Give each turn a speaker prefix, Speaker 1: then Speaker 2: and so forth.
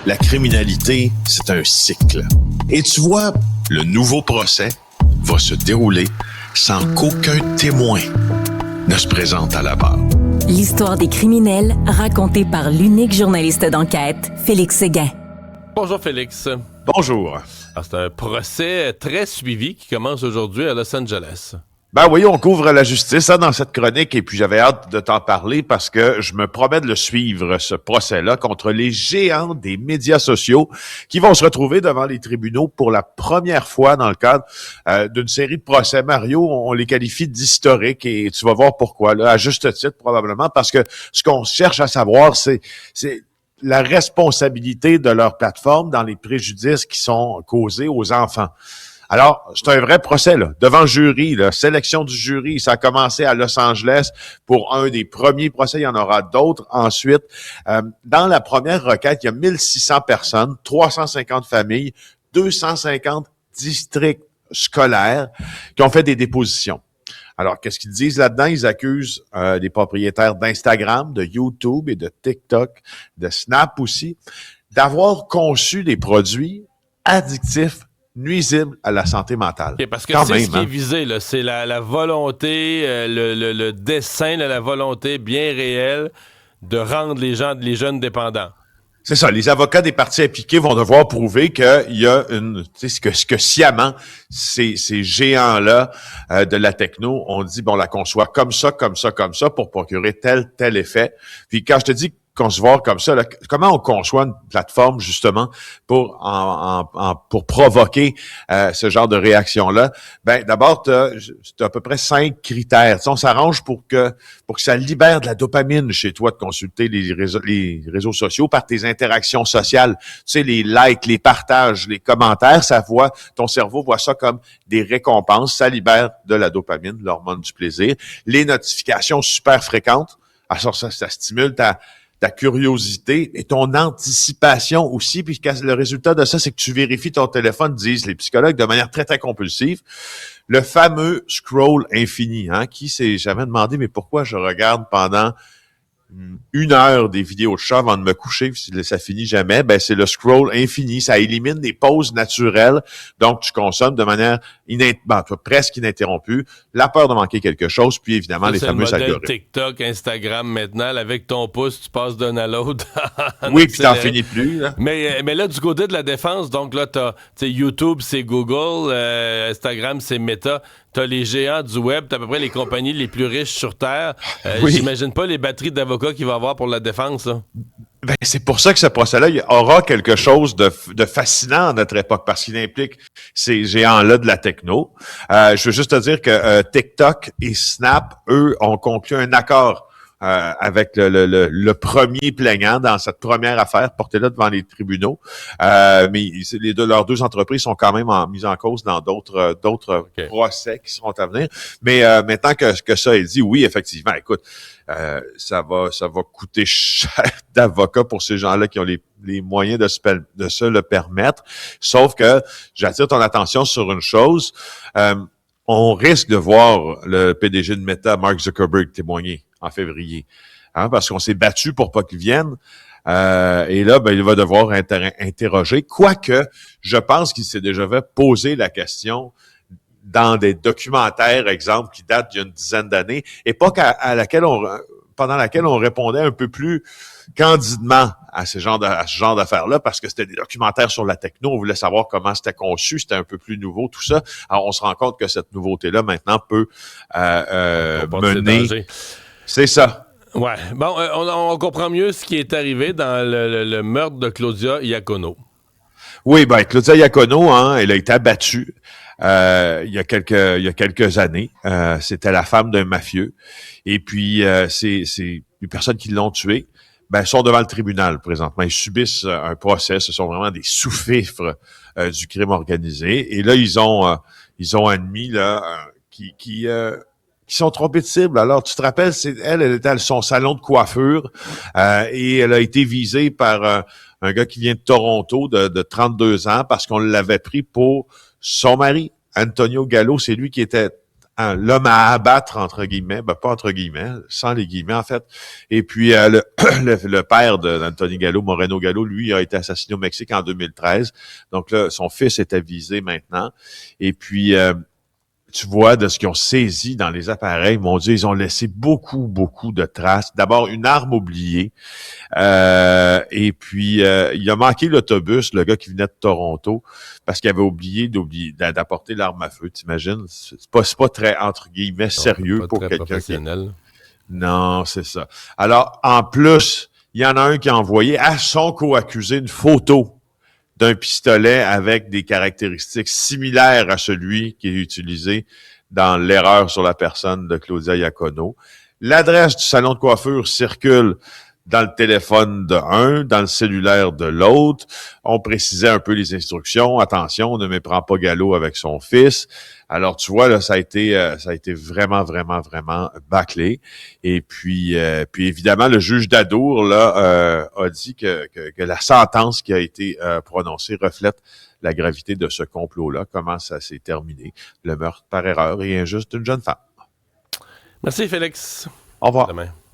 Speaker 1: La criminalité, c'est un cycle. Et tu vois, le nouveau procès va se dérouler sans qu'aucun témoin ne se présente à la barre.
Speaker 2: L'histoire des criminels racontée par l'unique journaliste d'enquête, Félix Séguin.
Speaker 3: Bonjour Félix.
Speaker 1: Bonjour.
Speaker 3: Alors, c'est un procès très suivi qui commence aujourd'hui à Los Angeles.
Speaker 4: Ben oui, on couvre la justice dans cette chronique et puis j'avais hâte de t'en parler parce que je me promets de le suivre, ce procès-là, contre les géants des médias sociaux qui vont se retrouver devant les tribunaux pour la première fois dans le cadre d'une série de procès. Mario, on les qualifie d'historiques et tu vas voir pourquoi, là, à juste titre probablement, parce que ce qu'on cherche à savoir, c'est la responsabilité de leur plateforme dans les préjudices qui sont causés aux enfants. Alors, c'est un vrai procès, là, devant le jury, la sélection du jury. Ça a commencé à Los Angeles pour un des premiers procès. Il y en aura d'autres ensuite. Dans la première requête, il y a 1600 personnes, 350 familles, 250 districts scolaires qui ont fait des dépositions. Alors, qu'est-ce qu'ils disent là-dedans? Ils accusent des propriétaires d'Instagram, de YouTube et de TikTok, de Snap aussi, d'avoir conçu des produits addictifs nuisible à la santé mentale.
Speaker 3: Okay, parce que c'est ce qui est visé, là, c'est la volonté, le dessein, la volonté bien réelle de rendre les jeunes dépendants.
Speaker 4: C'est ça. Les avocats des parties impliquées vont devoir prouver qu'il y a ce que sciemment ces géants-là de la techno ont dit, bon, la conçoit comme ça pour procurer tel effet. Puis quand je te dis concevoir comme ça, là, comment on conçoit une plateforme justement pour provoquer ce genre de réaction-là? Ben d'abord, t'as à peu près 5 critères. T'sais, on s'arrange pour que ça libère de la dopamine chez toi de consulter les réseaux sociaux par tes interactions sociales. Tu sais, les likes, les partages, les commentaires, ton cerveau voit ça comme des récompenses. Ça libère de la dopamine, l'hormone du plaisir. Les notifications super fréquentes, alors ça stimule ta curiosité et ton anticipation aussi, puis le résultat de ça, c'est que tu vérifies ton téléphone, disent les psychologues, de manière très, très compulsive. Le fameux scroll infini, qui s'est jamais demandé, mais pourquoi je regarde pendant 1 heure des vidéos de chat avant de me coucher, puis ça finit jamais, ben c'est le scroll infini, ça élimine des pauses naturelles, donc tu consommes de manière presque ininterrompue, la peur de manquer quelque chose, puis évidemment les fameux algorithmes.
Speaker 3: TikTok, Instagram maintenant, là, avec ton pouce, tu passes d'un à l'autre.
Speaker 4: Oui, puis t'en finis plus. Là.
Speaker 3: Mais là, du côté de la défense, donc là, YouTube, c'est Google, Instagram, c'est Meta. T'as les géants du web, t'as à peu près les compagnies les plus riches sur Terre. Oui. J'imagine pas les batteries d'avocats qu'il va y avoir pour la défense, là.
Speaker 4: Ben, c'est pour ça que ce procès-là aura quelque chose de fascinant à notre époque, parce qu'il implique ces géants-là de la techno. Je veux juste te dire que TikTok et Snap, eux, ont conclu un accord avec le premier plaignant dans cette première affaire, portée-là devant les tribunaux. Mais leurs deux entreprises sont quand même mises en cause dans d'autres procès qui seront à venir. Mais maintenant que ça est dit, oui, effectivement, écoute, ça va coûter cher d'avocats pour ces gens-là qui ont les moyens de se le permettre. Sauf que j'attire ton attention sur une chose. On risque de voir le PDG de Meta, Mark Zuckerberg, témoigner en février, parce qu'on s'est battu pour pas qu'il vienne. Et là, ben, il va devoir interroger. Quoique, je pense qu'il s'est déjà fait poser la question dans des documentaires, exemple, qui datent d'il y a une dizaine d'années, époque pendant laquelle on répondait un peu plus candidement à ce genre d'affaires-là, parce que c'était des documentaires sur la techno, on voulait savoir comment c'était conçu, c'était un peu plus nouveau, tout ça. Alors, on se rend compte que cette nouveauté-là, maintenant, peut mener... C'est ça.
Speaker 3: Ouais. Bon, on comprend mieux ce qui est arrivé dans le meurtre de Claudia Iacono.
Speaker 4: Oui, ben Claudia Iacono, elle a été abattue il y a quelques années. C'était la femme d'un mafieux. Et puis, c'est les personnes qui l'ont tuée, sont devant le tribunal présentement. Ils subissent un procès. Ce sont vraiment des sous-fifres du crime organisé. Et là, ils ont admis là qui sont trompés de cible. Alors, tu te rappelles, elle était à son salon de coiffure et elle a été visée par un gars qui vient de Toronto de 32 ans parce qu'on l'avait pris pour son mari, Antonio Gallo. C'est lui qui était l'homme à abattre, entre guillemets, ben pas entre guillemets, sans les guillemets, en fait. Et puis, le père d'Anthony Gallo, Moreno Gallo, lui, a été assassiné au Mexique en 2013. Donc là, son fils est avisé maintenant. Et puis, tu vois, de ce qu'ils ont saisi dans les appareils, mon Dieu, ils ont laissé beaucoup, beaucoup de traces. D'abord, une arme oubliée. Et puis, il a manqué l'autobus, le gars qui venait de Toronto, parce qu'il avait oublié d'apporter l'arme à feu, t'imagines? C'est pas très, entre guillemets, sérieux
Speaker 3: pas
Speaker 4: pour
Speaker 3: très
Speaker 4: quelqu'un
Speaker 3: professionnel.
Speaker 4: Non, c'est ça. Alors, en plus, il y en a un qui a envoyé à son co-accusé une photo d'un pistolet avec des caractéristiques similaires à celui qui est utilisé dans l'erreur sur la personne de Claudia Iacono. L'adresse du salon de coiffure circule dans le téléphone de un, dans le cellulaire de l'autre. On précisait un peu les instructions. Attention, on ne méprend pas Gallo avec son fils. Alors, tu vois, là, ça a été vraiment, vraiment, vraiment bâclé. Et puis évidemment, le juge d'Adour, là, a dit que la sentence qui a été prononcée reflète la gravité de ce complot-là, comment ça s'est terminé. Le meurtre par erreur et injuste d'une jeune femme.
Speaker 3: Merci, Félix.
Speaker 4: Au revoir.
Speaker 3: À demain.